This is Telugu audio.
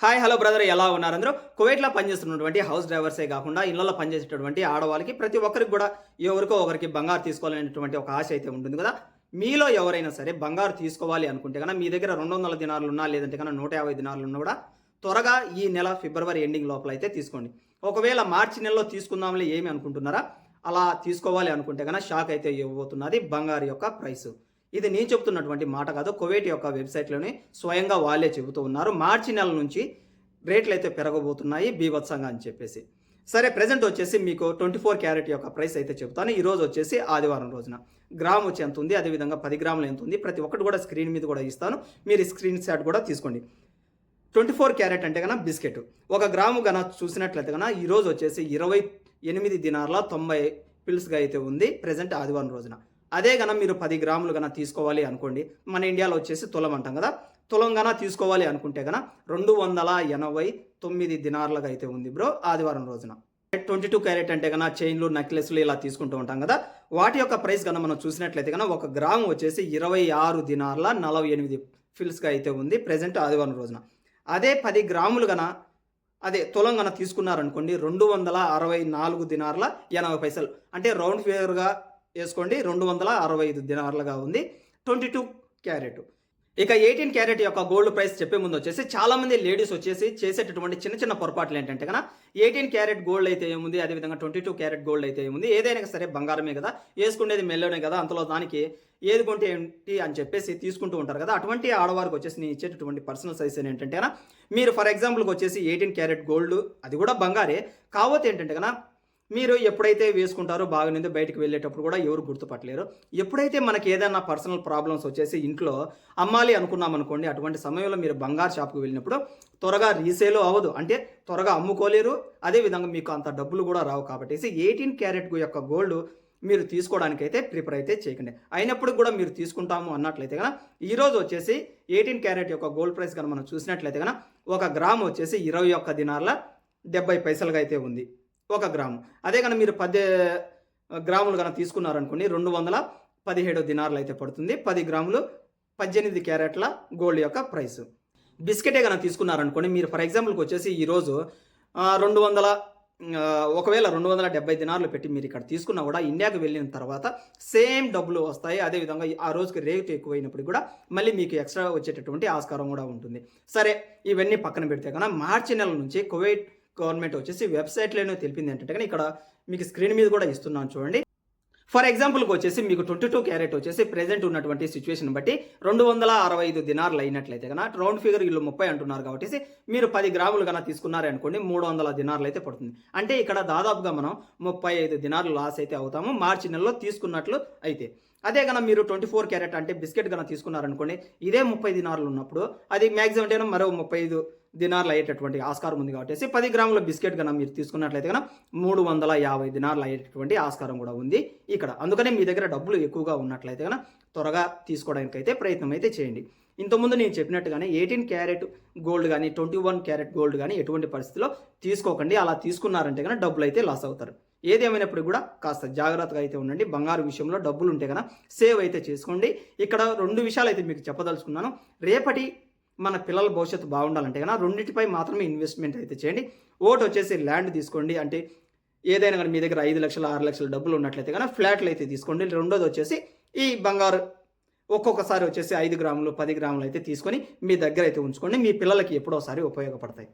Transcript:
హాయ్ హలో బ్రదర్, ఎలా ఉన్నారు అందరూ? కువైట్లో పనిచేస్తున్నటువంటి హౌస్ డ్రైవర్సే కాకుండా ఇళ్లలో పనిచేసేటటువంటి ఆడవాళ్ళకి ప్రతి ఒక్కరికి కూడా ఎవరికో ఒకరికి బంగారు తీసుకోవాలనేటువంటి ఒక ఆశ అయితే ఉంటుంది కదా. మీలో ఎవరైనా సరే బంగారు తీసుకోవాలి అనుకుంటే కనుక మీ దగ్గర 200 దినార్లు ఉన్నా, లేదంటే కనుక 150 దినార్లు ఉన్నా కూడా త్వరగా ఈ నెల ఫిబ్రవరి ఎండింగ్ లోపల అయితే తీసుకోండి. ఒకవేళ మార్చి నెలలో తీసుకుందాంలే ఏమి అనుకుంటున్నారా, అలా తీసుకోవాలి అనుకుంటే కనుక షాక్ అయితే ఇవ్వబోతున్నది బంగారు యొక్క ప్రైస్. ఇది నేను చెప్తున్నటువంటి మాట కాదు, కువైట్ యొక్క వెబ్సైట్లోనే స్వయంగా వాళ్ళే చెబుతూ ఉన్నారు. మార్చి నెల నుంచి రేట్లు అయితే పెరగబోతున్నాయి బీభత్సంగా అని చెప్పేసి. సరే, ప్రజెంట్ వచ్చేసి మీకు 24 క్యారెట్ యొక్క ప్రైస్ అయితే చెప్తాను. ఈ రోజు వచ్చేసి ఆదివారం రోజున గ్రామ్ వచ్చి ఎంత ఉంది, అదేవిధంగా 10 గ్రాములు ఎంత ఉంది, ప్రతి ఒక్కటి కూడా స్క్రీన్ మీద కూడా ఇస్తాను. మీరు స్క్రీన్ షాట్ కూడా తీసుకోండి. 24 క్యారెట్ అంటే కన్నా బిస్కెట్ 1 గ్రాము కన్నా చూసినట్లయితే కన్నా ఈరోజు వచ్చేసి 28 దినార్ల 90 పిల్స్గా అయితే ఉంది ప్రజెంట్ ఆదివారం రోజున. అదే కన్నా మీరు 10 గ్రాములు కన్నా తీసుకోవాలి అనుకోండి, మన ఇండియాలో వచ్చేసి తులం అంటాం కదా, తులం కన్నా తీసుకోవాలి అనుకుంటే కన్నా 289 దినార్లుగా అయితే ఉంది బ్రో ఆదివారం రోజున. 22 క్యారెట్ అంటే కన్నా చైన్లు, నెక్లెస్లు ఇలా తీసుకుంటూ ఉంటాం కదా, వాటి యొక్క ప్రైస్ కన్నా మనం చూసినట్లయితే కన్నా 1 గ్రాము వచ్చేసి 26 దినార్ల 48 ఫిల్స్గా అయితే ఉంది ప్రజెంట్ ఆదివారం రోజున. అదే 10 గ్రాములు కన్నా తులం కన్నా తీసుకున్నారనుకోండి 264 దినార్ల 80 పైసలు, అంటే రౌండ్ ఫిగర్గా వేసుకోండి 265 దినార్లుగా ఉంది 22 క్యారెట్. ఇక 18 క్యారెట్ యొక్క గోల్డ్ ప్రైస్ చెప్పే ముందు వచ్చేసి చాలామంది లేడీస్ వచ్చేసి చేసేటటువంటి చిన్న చిన్న పొరపాట్లు ఏంటంటే కన్నా 18 క్యారెట్ గోల్డ్ అయితే ఏముంది, అదేవిధంగా 22 క్యారెట్ గోల్డ్ అయితే ఏముంది, ఏదైనా సరే బంగారమే కదా, వేసుకునేది మెల్లోనే కదా, అంతలో దానికి ఏది కొంటే ఏంటి అని చెప్పేసి తీసుకుంటూ ఉంటారు కదా. అటువంటి ఆడవారికి వచ్చేసి నేను ఇచ్చేటటువంటి పర్సనల్ సజెషన్ ఏంటంటే కన్నా, మీరు ఫర్ ఎగ్జాంపుల్కి వచ్చేసి 18 క్యారెట్ గోల్డ్ అది కూడా బంగారే, కాకపోతే ఏంటంటే కన్నా మీరు ఎప్పుడైతే వేసుకుంటారో బాగానేది బయటకు వెళ్ళేటప్పుడు కూడా ఎవరు గుర్తుపట్టలేరు. ఎప్పుడైతే మనకి ఏదైనా పర్సనల్ ప్రాబ్లమ్స్ వచ్చేసి ఇంట్లో అమ్మాలి అనుకున్నాం అనుకోండి, అటువంటి సమయంలో మీరు బంగారు షాప్కి వెళ్ళినప్పుడు త్వరగా రీసేల్ అవ్వదు, అంటే త్వరగా అమ్ముకోలేరు, అదేవిధంగా మీకు అంత డబ్బులు కూడా రావు. కాబట్టి 18 క్యారెట్ యొక్క గోల్డ్ మీరు తీసుకోవడానికైతే ప్రిపేర్ అయితే చేయకండి. అయినప్పుడు కూడా మీరు తీసుకుంటాము అన్నట్లయితే కనుక ఈరోజు వచ్చేసి 18 క్యారెట్ యొక్క గోల్డ్ ప్రైస్ కనుక మనం చూసినట్లయితే కనుక 1 గ్రామ్ వచ్చేసి 21 దినార్ల 70 పైసలుగా అయితే ఉంది 1 గ్రాము. అదే కనుక మీరు 10 గ్రాములు కనుక తీసుకున్నారనుకోండి 217 దినార్లు అయితే పడుతుంది 10 గ్రాములు 18 క్యారెట్ల గోల్డ్ యొక్క ప్రైస్. బిస్కెటే కనుక తీసుకున్నారనుకోండి, మీరు ఫర్ ఎగ్జాంపుల్కి వచ్చేసి ఈరోజు 270 దినార్లు పెట్టి మీరు ఇక్కడ తీసుకున్నా కూడా ఇండియాకి వెళ్ళిన తర్వాత సేమ్ డబ్బులు వస్తాయి. అదేవిధంగా ఆ రోజుకి రేట్ ఎక్కువైనప్పుడు కూడా మళ్ళీ మీకు ఎక్స్ట్రా వచ్చేటటువంటి ఆస్కారం కూడా ఉంటుంది. సరే, ఇవన్నీ పక్కన పెడితే కన్నా మార్చి నెల నుంచి కువైట్ గవర్నమెంట్ వచ్చేసి వెబ్సైట్లోనే తెలిపింది ఏంటంటే కానీ ఇక్కడ మీకు స్క్రీన్ మీద కూడా ఇస్తున్నాను చూడండి. ఫర్ ఎగ్జాంపుల్కి వచ్చేసి మీకు 22 క్యారెట్ వచ్చేసి ప్రెజెంట్ ఉన్నటువంటి సిచ్యువేషన్ బట్టి 265 దినార్లు అయినట్లయితే కన్నా రౌండ్ ఫిగర్ వీళ్ళు 30 అంటున్నారు కాబట్టి మీరు 10 గ్రాములు కన్నా తీసుకున్నారనుకోండి 300 దినార్లు అయితే పడుతుంది. అంటే ఇక్కడ దాదాపుగా మనం 35 దినార్లు లాస్ అయితే అవుతాము మార్చి నెలలో తీసుకున్నట్లు అయితే. అదే కన్నా మీరు 24 క్యారెట్ అంటే బిస్కెట్ కన్నా తీసుకున్నారనుకోండి, ఇదే 30 దినార్లు ఉన్నప్పుడు అది మ్యాక్సిమం అంటే మరో 35 దినార్లు అయ్యేటటువంటి ఆస్కారం ఉంది. కాబట్టి 10 గ్రాముల బిస్కెట్ కన్నా మీరు తీసుకున్నట్లయితే కన్నా 350 దినార్లు అయ్యేటటువంటి ఆస్కారం కూడా ఉంది ఇక్కడ. అందుకనే మీ దగ్గర డబ్బులు ఎక్కువగా ఉన్నట్లయితే కన్నా త్వరగా తీసుకోవడానికి అయితే ప్రయత్నం అయితే చేయండి. ఇంతకుముందు నేను చెప్పినట్టుగానే 18 క్యారెట్ గోల్డ్ కానీ 21 క్యారెట్ గోల్డ్ కానీ ఎటువంటి పరిస్థితిలో తీసుకోకండి. అలా తీసుకున్నారంటే కన్నా డబ్బులు అయితే లాస్ అవుతారు. ఏదేమైనప్పుడు కూడా కాస్త జాగ్రత్తగా అయితే ఉండండి. బంగారు విషయంలో డబ్బులు ఉంటే కన్నా సేవ్ అయితే చేసుకోండి. ఇక్కడ 2 విషయాలు అయితే మీకు చెప్పదలుచుకున్నాను. రేపటి మన పిల్లల భవిష్యత్తు బాగుండాలంటే కన్నా రెండింటిపై మాత్రమే ఇన్వెస్ట్మెంట్ అయితే చేయండి. ఒకటి వచ్చేసి ల్యాండ్ తీసుకోండి, అంటే ఏదైనా కానీ మీ దగ్గర 5 లక్షలు 6 లక్షల డబ్బులు ఉన్నట్లయితే కన్నా ఫ్లాట్లు అయితే తీసుకోండి. రెండోది వచ్చేసి ఈ బంగారు ఒక్కొక్కసారి వచ్చేసి 5 గ్రాములు 10 గ్రాములు అయితే తీసుకొని మీ దగ్గర అయితే ఉంచుకోండి. మీ పిల్లలకి ఎప్పుడోసారి ఉపయోగపడతాయి.